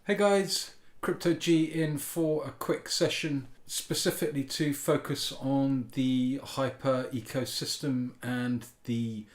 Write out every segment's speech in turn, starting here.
Hey guys, Crypto G in for a quick session specifically to focus on the Hyper ecosystem and the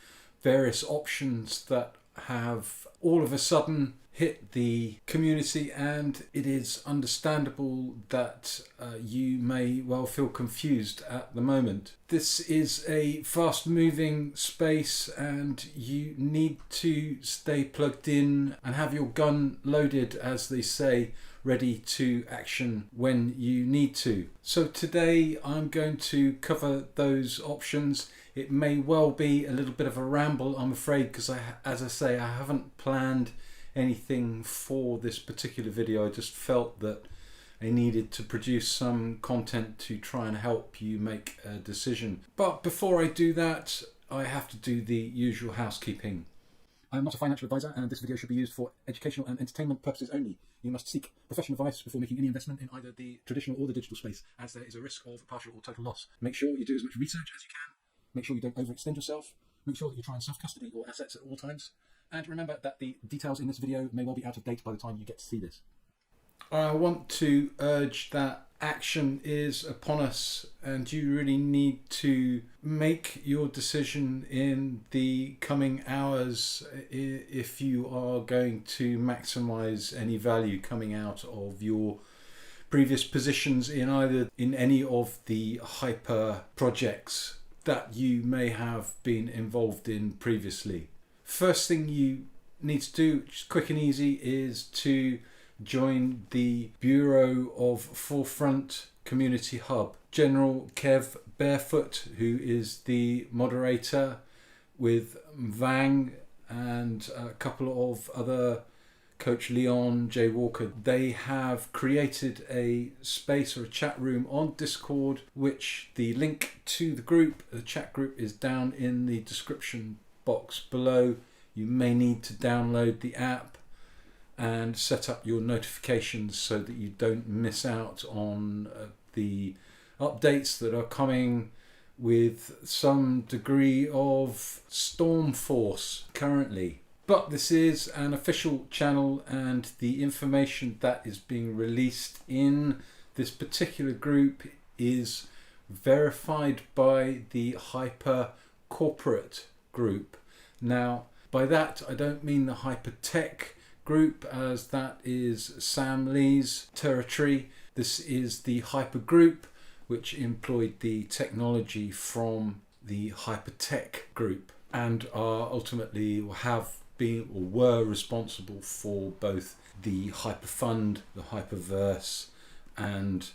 various options that have all of a sudden hit the community, and it is understandable that you may well feel confused at the moment. This is a fast moving space and you need to stay plugged in and have your gun loaded, as they say, ready to action when you need to. So today I'm going to cover those options. It may well be a little bit of a ramble, I'm afraid, because as I say, I haven't planned anything for this particular video. I just felt that I needed to produce some content to try and help you make a decision. But before I do that, I have to do the usual housekeeping. I am not a financial advisor, and this video should be used for educational and entertainment purposes only. You must seek professional advice before making any investment in either the traditional or the digital space, as there is a risk of partial or total loss. Make sure you do as much research as you can. Make sure you don't overextend yourself. Make sure that you try and self-custody your assets at all times. And remember that the details in this video may well be out of date by the time you get to see this. I want to urge that action is upon us, and you really need to make your decision in the coming hours if you are going to maximize any value coming out of your previous positions in any of the hyper projects that you may have been involved in previously. First thing you need to do, which is quick and easy, is to join the Bureau of Forefront Community Hub. General Kev Barefoot, who is the moderator, with Vang and a couple of other, Coach Leon, Jay Walker, they have created a space or a chat room on Discord, which the link to the group, the chat group, is down in the description box below. You may need to download the app and set up your notifications so that you don't miss out on the updates that are coming with some degree of storm force currently. But this is an official channel, and the information that is being released in this particular group is verified by the Hyper Corporate group. Now, by that I don't mean the Hyper Tech group, as that is Sam Lee's territory. This is the Hyper Group, which employed the technology from the Hyper Tech group and are ultimately have been or were responsible for both the HYPERFUND, the Hyperverse, and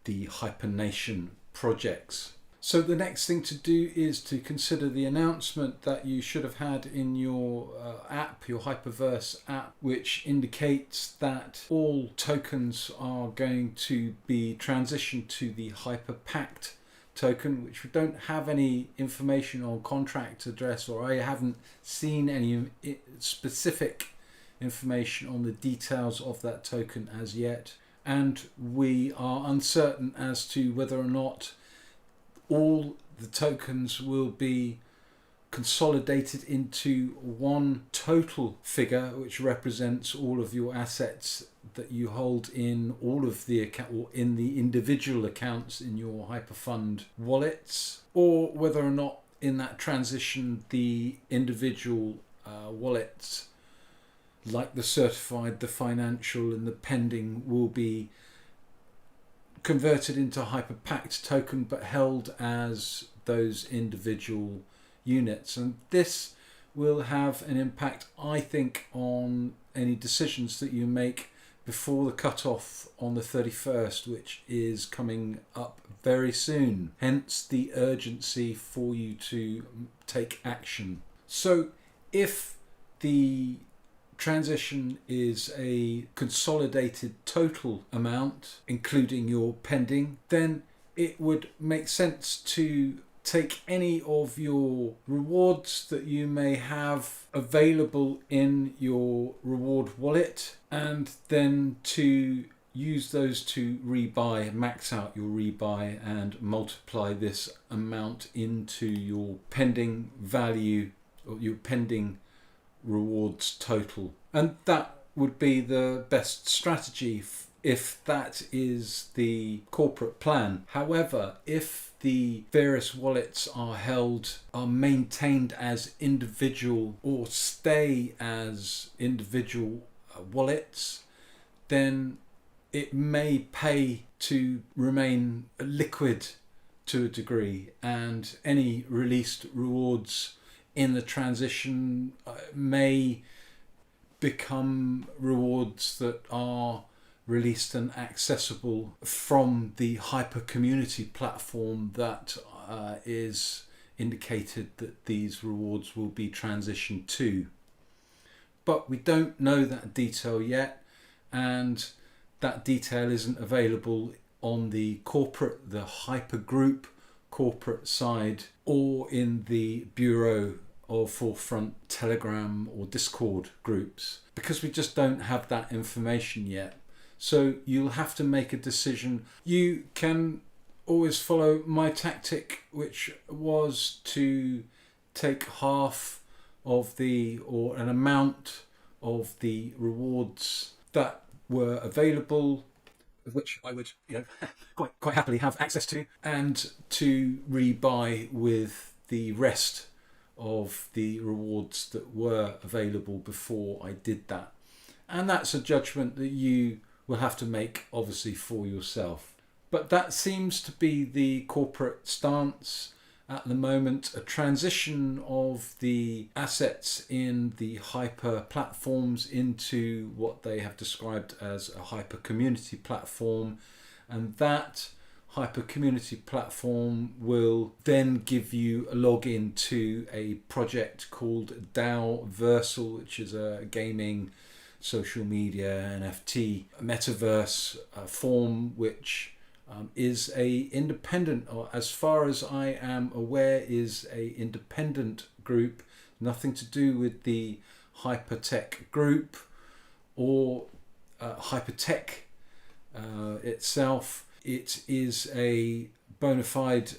the HYPERNATION projects. So the next thing to do is to consider the announcement that you should have had in your app, your Hyperverse app, which indicates that all tokens are going to be transitioned to the HYPERPACT token, which we don't have any information on contract address, or I haven't seen any specific information on the details of that token as yet. And we are uncertain as to whether or not all the tokens will be consolidated into one total figure, which represents all of your assets that you hold in all of the account or in the individual accounts in your HYPERFUND wallets, or whether or not in that transition the individual wallets, like the certified, the financial, and the pending, will be converted into HYPERPACT token but held as those individual units. And this will have an impact, I think, on any decisions that you make before the cutoff on the 31st, which is coming up very soon. Hence the urgency for you to take action. So if the transition is a consolidated total amount, including your pending, then it would make sense to take any of your rewards that you may have available in your reward wallet, and then to use those to rebuy, max out your rebuy, and multiply this amount into your pending value or your pending rewards total. And that would be the best strategy if that is the corporate plan. However, if the various wallets are maintained as individual or stay as individual wallets, then it may pay to remain liquid to a degree, and any released rewards in the transition may become rewards that are released and accessible from the Hyper Community platform that is indicated that these rewards will be transitioned to. But we don't know that detail yet, and that detail isn't available on the Hyper Group corporate side, or in the Bureau of Forefront Telegram or Discord groups, because we just don't have that information yet. So you'll have to make a decision. You can always follow my tactic, which was to take half of or an amount of the rewards that were available, which I would quite happily have access to, and to rebuy with the rest of the rewards that were available before I did that. And that's a judgment that you will have to make, obviously, for yourself. But that seems to be the corporate stance at the moment, a transition of the assets in the Hyper platforms into what they have described as a Hyper Community platform. And that Hyper Community platform will then give you a login to a project called DAOversal, which is a gaming, social media, NFT, metaverse form, which is a independent, or as far as I am aware, is a independent group, nothing to do with the Hypertech group or Hypertech itself. It is a bona fide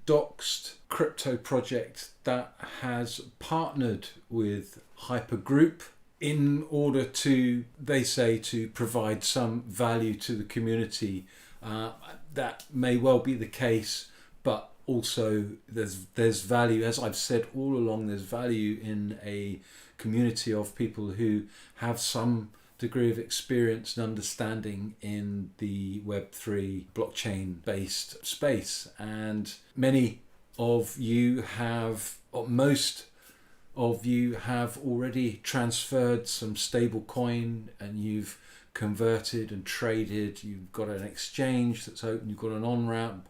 doxed crypto project that has partnered with Hypergroup in order to, they say, to provide some value to the community. That may well be the case, but also there's value, as I've said all along, there's value in a community of people who have some degree of experience and understanding in the Web3 blockchain based space. And many of you have, or most of you have already transferred some stable coin, and you've converted and traded, you've got an exchange that's open, you've got an on-ramp.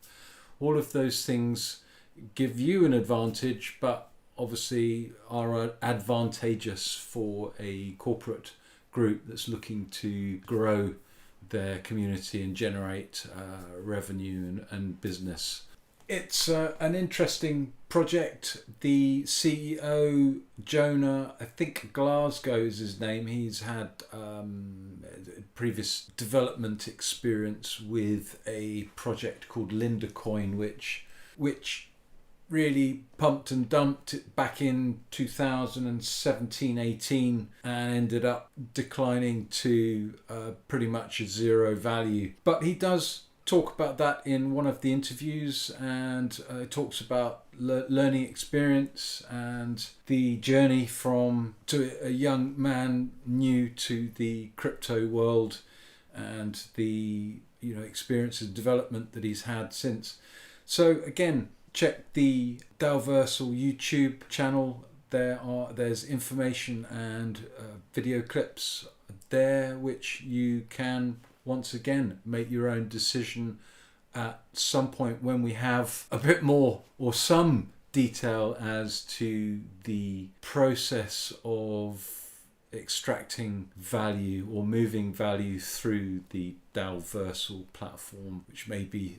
All of those things give you an advantage, but obviously are advantageous for a corporate group that's looking to grow their community and generate revenue and business. It's an interesting project. The CEO, Jonah, I think Glasgow is his name. He's had previous development experience with a project called LindaCoin, which really pumped and dumped it back in 2017-18 and ended up declining to pretty much a zero value. But he does talk about that in one of the interviews, and talks about learning experience and the journey to a young man new to the crypto world, and the experience and development that he's had since. So again, check the DAOversal YouTube channel. There's information and video clips there which you can once again make your own decision at some point when we have a bit more or some detail as to the process of extracting value or moving value through the DAOversal platform, which may be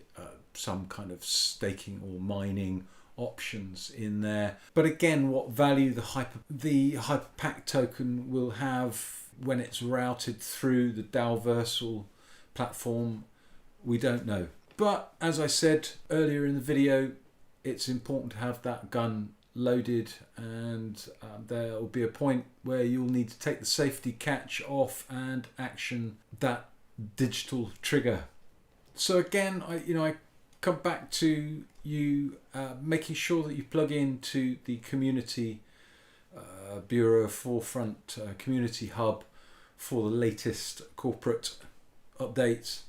some kind of staking or mining options in there. But again, what value the Hyperpack token will have when it's routed through the DAOversal platform, we don't know. But as I said earlier in the video, it's important to have that gun loaded, and there will be a point where you'll need to take the safety catch off and action that digital trigger. So again, I come back to you making sure that you plug into the community Bureau Forefront community hub for the latest corporate updates,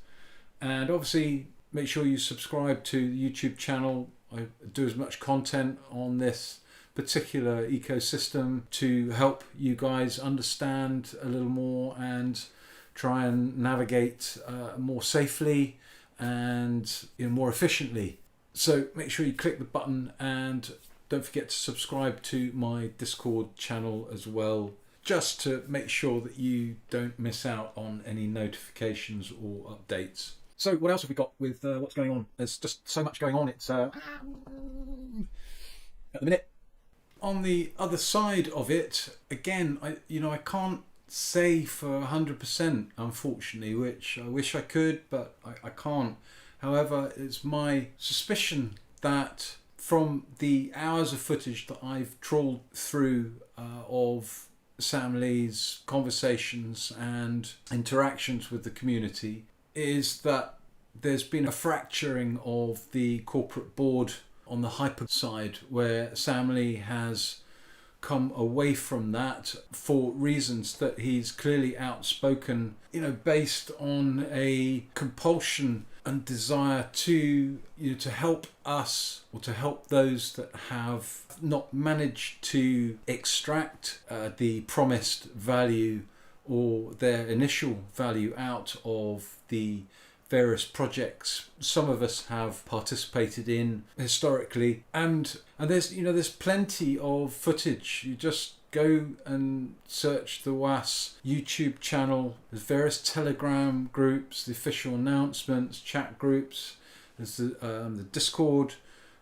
and obviously make sure you subscribe to the YouTube channel. I do as much content on this particular ecosystem to help you guys understand a little more and try and navigate more safely and more efficiently. So make sure you click the button, and don't forget to subscribe to my Discord channel as well, just to make sure that you don't miss out on any notifications or updates. So what else have we got with what's going on? There's just so much going on. It's at the minute. On the other side of it, again, I can't say for 100%, unfortunately, which I wish I could, but I can't. However, it's my suspicion that from the hours of footage that I've trawled through of Sam Lee's conversations and interactions with the community, is that there's been a fracturing of the corporate board on the Hyper side, where Sam Lee has come away from that for reasons that he's clearly outspoken, based on a compulsion and desire to to help us, or to help those that have not managed to extract the promised value or their initial value out of the various projects some of us have participated in historically, and there's plenty of footage. You just go and search the WAS YouTube channel. There's various Telegram groups, the official announcements, chat groups. There's the Discord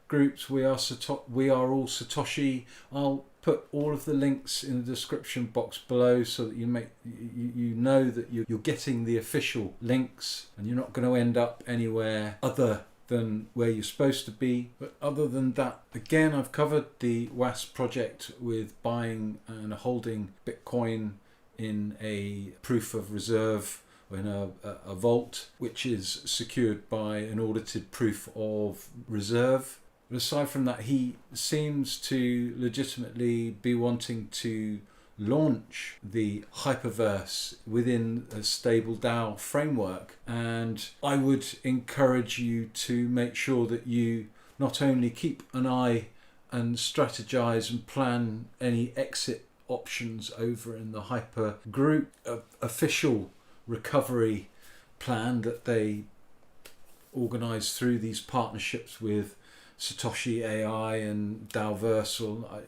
groups. We are all Satoshi. I'll put all of the links in the description box below, so that you know that you're getting the official links, and you're not going to end up anywhere other than where you're supposed to be. But other than that, again, I've covered the WAS project with buying and holding Bitcoin in a proof of reserve, or in a vault, which is secured by an audited proof of reserve. But aside from that, he seems to legitimately be wanting to launch the Hyperverse within a stable DAO framework, and I would encourage you to make sure that you not only keep an eye and strategize and plan any exit options over in the Hyper group official recovery plan that they organize through these partnerships with Satoshi AI and DAOversal.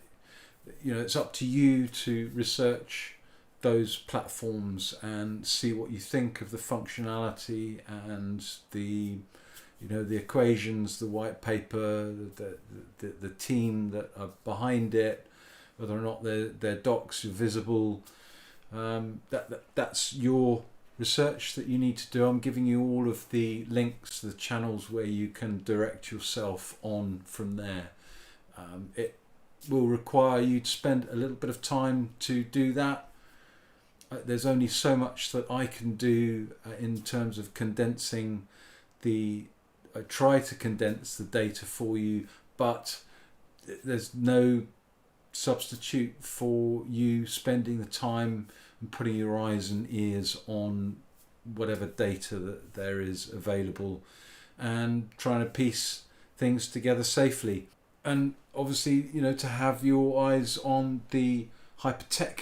It's up to you to research those platforms and see what you think of the functionality and the equations, the white paper, the team that are behind it, whether or not their docs are visible. That's your research that you need to do. I'm giving you all of the links, the channels where you can direct yourself on from there. It will require you to spend a little bit of time to do that. There's only so much that I can do in terms of condensing try to condense the data for you, but there's no substitute for you spending the time and putting your eyes and ears on whatever data that there is available and trying to piece things together safely. And obviously, to have your eyes on the hypertech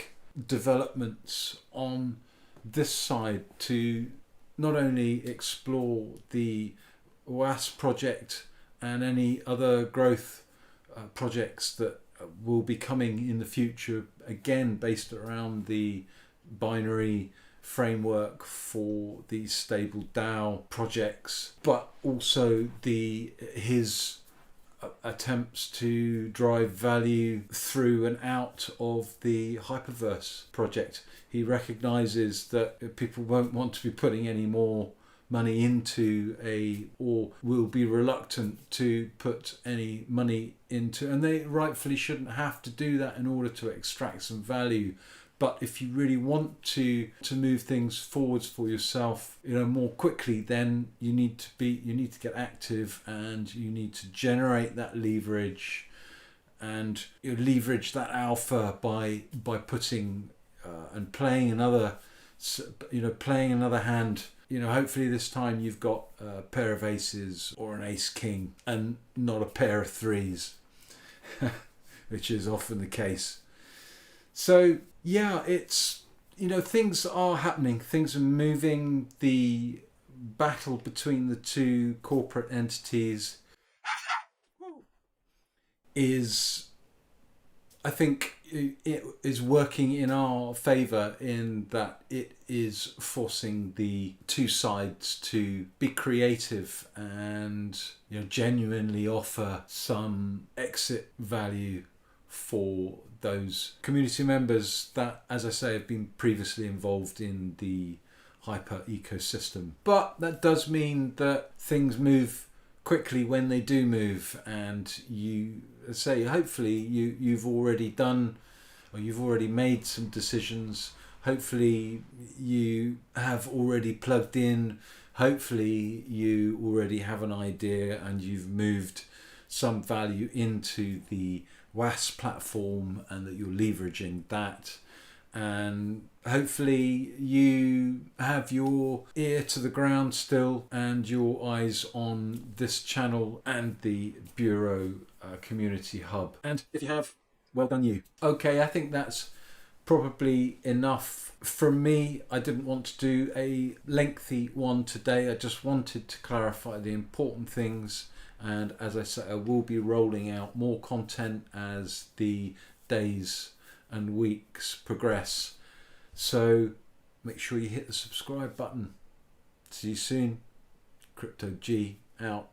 developments on this side, to not only explore the WAS project and any other growth projects that will be coming in the future, again based around the binary framework for these stable DAO projects, but also his attempts to drive value through and out of the Hyperverse project. He recognizes that people won't want to be putting any more money into or will be reluctant to put any money into, and they rightfully shouldn't have to do that in order to extract some value. But if you really want to move things forwards for yourself, more quickly, then you need to get active, and you need to generate that leverage, and leverage that alpha by putting and playing another hand. Hopefully this time you've got a pair of aces or an ace king and not a pair of threes, which is often the case. So yeah, it's, things are happening, things are moving. The battle between the two corporate entities is, I think, it is working in our favour, in that it is forcing the two sides to be creative and genuinely offer some exit value for those community members that, as I say, have been previously involved in the Hyper ecosystem. But that does mean that things move quickly when they do move, and hopefully you've already done, or you've already made some decisions. Hopefully you have already plugged in. Hopefully you already have an idea and you've moved some value into the WAS platform, and that you're leveraging that. And hopefully you have your ear to the ground still, and your eyes on this channel and the Bureau Community Hub. And if you have, well done you. Okay, I think that's probably enough from me. I didn't want to do a lengthy one today. I just wanted to clarify the important things. And as I say, I will be rolling out more content as the days and weeks progress. So make sure you hit the subscribe button. See you soon. Crypto G out.